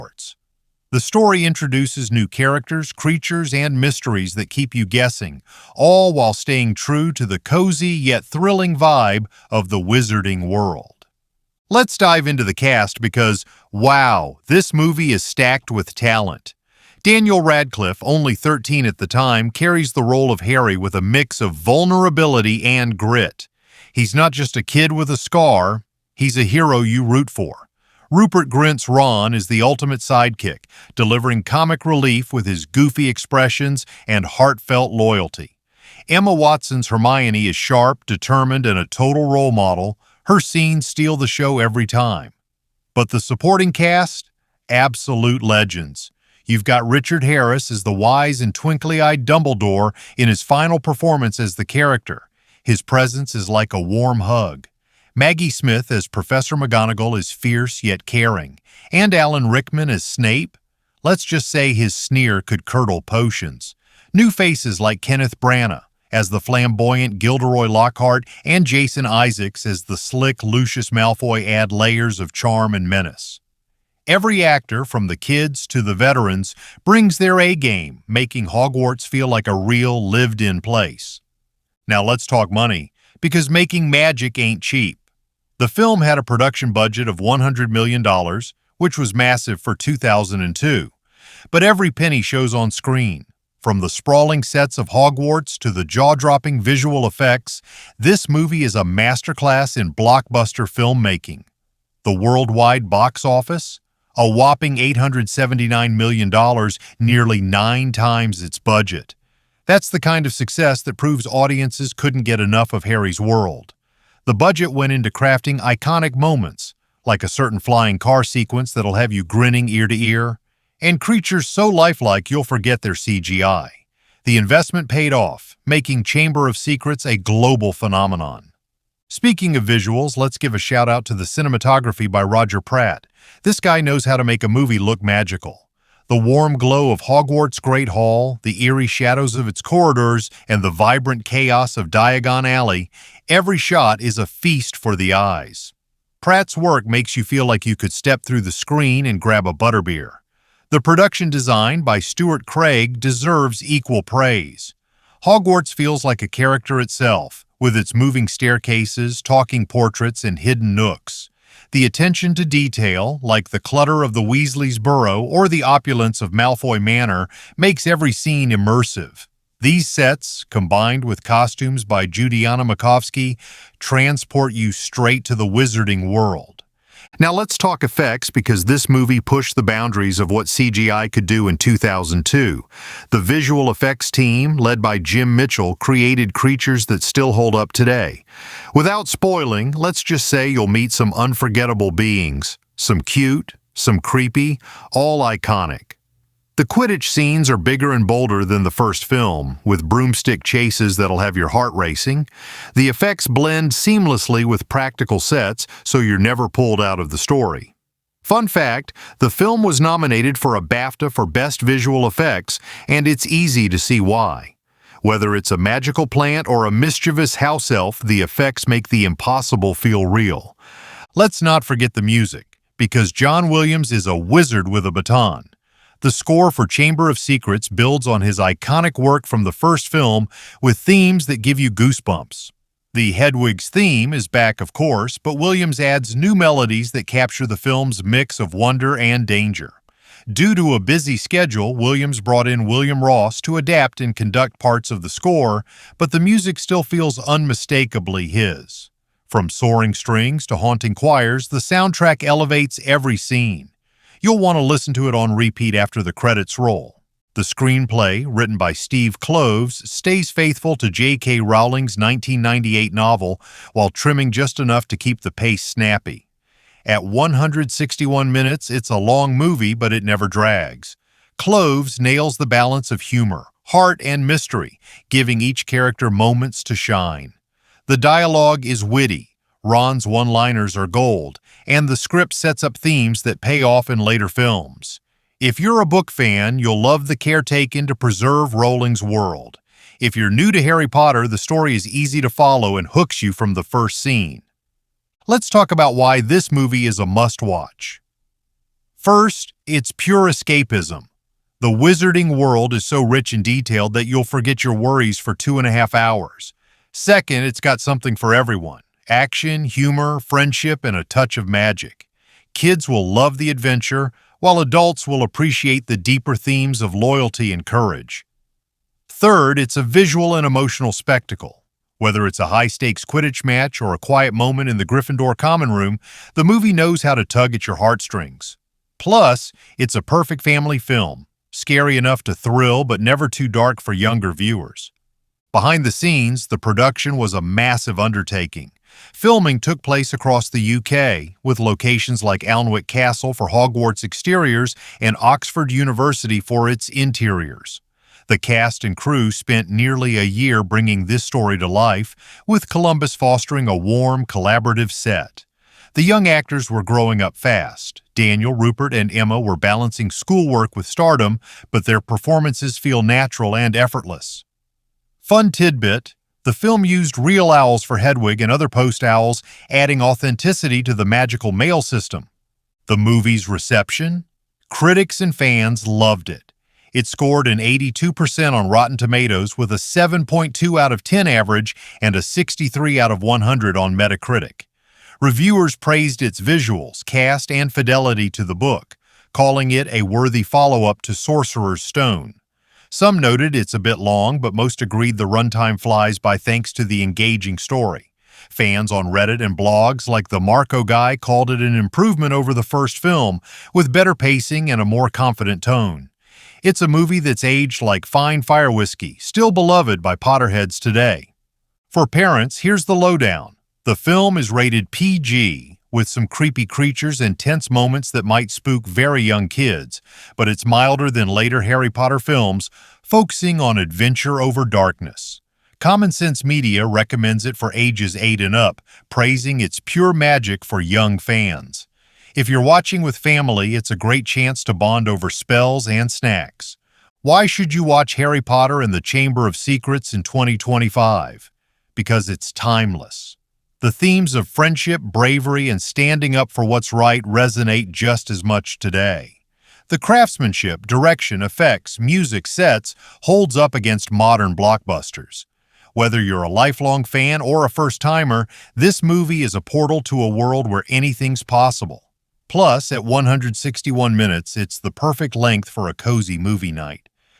Hogwarts. The story introduces new characters, creatures, and mysteries that keep you guessing, all while staying true to the cozy yet thrilling vibe of the wizarding world. Let's dive into the cast because, wow, this movie is stacked with talent. Daniel Radcliffe, only 13 at the time, carries the role of Harry with a mix of vulnerability and grit. He's not just a kid with a scar, he's a hero you root for. Rupert Grint's Ron is the ultimate sidekick, delivering comic relief with his goofy expressions and heartfelt loyalty. Emma Watson's Hermione is sharp, determined, and a total role model. Her scenes steal the show every time. But the supporting cast? Absolute legends. You've got Richard Harris as the wise and twinkly-eyed Dumbledore in his final performance as the character. His presence is like a warm hug. Maggie Smith as Professor McGonagall is fierce yet caring, and Alan Rickman as Snape. Let's just say his sneer could curdle potions. New faces like Kenneth Branagh as the flamboyant Gilderoy Lockhart and Jason Isaacs as the slick Lucius Malfoy add layers of charm and menace. Every actor, from the kids to the veterans, brings their A-game, making Hogwarts feel like a real, lived-in place. Now let's talk money, because making magic ain't cheap. The film had a production budget of $100 million, which was massive for 2002. But every penny shows on screen. From the sprawling sets of Hogwarts to the jaw-dropping visual effects, this movie is a masterclass in blockbuster filmmaking. The worldwide box office? A whopping $879 million, nearly 9 times its budget. That's the kind of success that proves audiences couldn't get enough of Harry's world. The budget went into crafting iconic moments, like a certain flying car sequence that'll have you grinning ear to ear, and creatures so lifelike you'll forget their CGI. The investment paid off, making Chamber of Secrets a global phenomenon. Speaking of visuals, let's give a shout out to the cinematography by Roger Pratt. This guy knows how to make a movie look magical. The warm glow of Hogwarts' Great Hall, the eerie shadows of its corridors, and the vibrant chaos of Diagon Alley, every shot is a feast for the eyes. Pratt's work makes you feel like you could step through the screen and grab a butterbeer. The production design by Stuart Craig deserves equal praise. Hogwarts feels like a character itself, with its moving staircases, talking portraits, and hidden nooks. The attention to detail, like the clutter of the Weasleys' burrow or the opulence of Malfoy Manor, makes every scene immersive. These sets, combined with costumes by Judianna Makovsky, transport you straight to the wizarding world. Now let's talk effects, because this movie pushed the boundaries of what CGI could do in 2002. The visual effects team, led by Jim Mitchell, created creatures that still hold up today. Without spoiling, let's just say you'll meet some unforgettable beings. Some cute, some creepy, all iconic. The Quidditch scenes are bigger and bolder than the first film, with broomstick chases that'll have your heart racing. The effects blend seamlessly with practical sets, so you're never pulled out of the story. Fun fact, the film was nominated for a BAFTA for Best Visual Effects, and it's easy to see why. Whether it's a magical plant or a mischievous house elf, the effects make the impossible feel real. Let's not forget the music, because John Williams is a wizard with a baton. The score for Chamber of Secrets builds on his iconic work from the first film with themes that give you goosebumps. The Hedwig's theme is back, of course, but Williams adds new melodies that capture the film's mix of wonder and danger. Due to a busy schedule, Williams brought in William Ross to adapt and conduct parts of the score, but the music still feels unmistakably his. From soaring strings to haunting choirs, the soundtrack elevates every scene. You'll want to listen to it on repeat after the credits roll. The screenplay, written by Steve Kloves, stays faithful to J.K. Rowling's 1998 novel while trimming just enough to keep the pace snappy. At 161 minutes, it's a long movie, but it never drags. Kloves nails the balance of humor, heart, and mystery, giving each character moments to shine. The dialogue is witty. Ron's one-liners are gold, and the script sets up themes that pay off in later films. If you're a book fan, you'll love the care taken to preserve Rowling's world. If you're new to Harry Potter, the story is easy to follow and hooks you from the first scene. Let's talk about why this movie is a must-watch. First, it's pure escapism. The Wizarding World is so rich and detailed that you'll forget your worries for 2.5 hours. Second, it's got something for everyone: action, humor, friendship, and a touch of magic. Kids will love the adventure, while adults will appreciate the deeper themes of loyalty and courage. Third, it's a visual and emotional spectacle. Whether it's a high-stakes Quidditch match or a quiet moment in the Gryffindor common room, the movie knows how to tug at your heartstrings. Plus, it's a perfect family film, scary enough to thrill but never too dark for younger viewers. Behind the scenes, the production was a massive undertaking. Filming took place across the UK, with locations like Alnwick Castle for Hogwarts exteriors and Oxford University for its interiors. The cast and crew spent nearly a year bringing this story to life, with Columbus fostering a warm, collaborative set. The young actors were growing up fast. Daniel, Rupert, and Emma were balancing schoolwork with stardom, but their performances feel natural and effortless. Fun tidbit: the film used real owls for Hedwig and other post owls, adding authenticity to the magical mail system. The movie's reception? Critics and fans loved it. It scored an 82% on Rotten Tomatoes with a 7.2 out of 10 average and a 63 out of 100 on Metacritic. Reviewers praised its visuals, cast, and fidelity to the book, calling it a worthy follow-up to Sorcerer's Stone. Some noted it's a bit long, but most agreed the runtime flies by thanks to the engaging story. Fans on Reddit and blogs like the Marco Guy called it an improvement over the first film, with better pacing and a more confident tone. It's a movie that's aged like fine fire whiskey, still beloved by Potterheads today. For parents, here's the lowdown. The film is rated PG, with some creepy creatures and tense moments that might spook very young kids, but it's milder than later Harry Potter films, focusing on adventure over darkness. Common Sense Media recommends it for ages 8 and up, praising its pure magic for young fans. If you're watching with family, it's a great chance to bond over spells and snacks. Why should you watch Harry Potter and the Chamber of Secrets in 2025? Because it's timeless. The themes of friendship, bravery, and standing up for what's right resonate just as much today. The craftsmanship, direction, effects, music, sets holds up against modern blockbusters. Whether you're a lifelong fan or a first-timer, this movie is a portal to a world where anything's possible. Plus, at 161 minutes, it's the perfect length for a cozy movie night.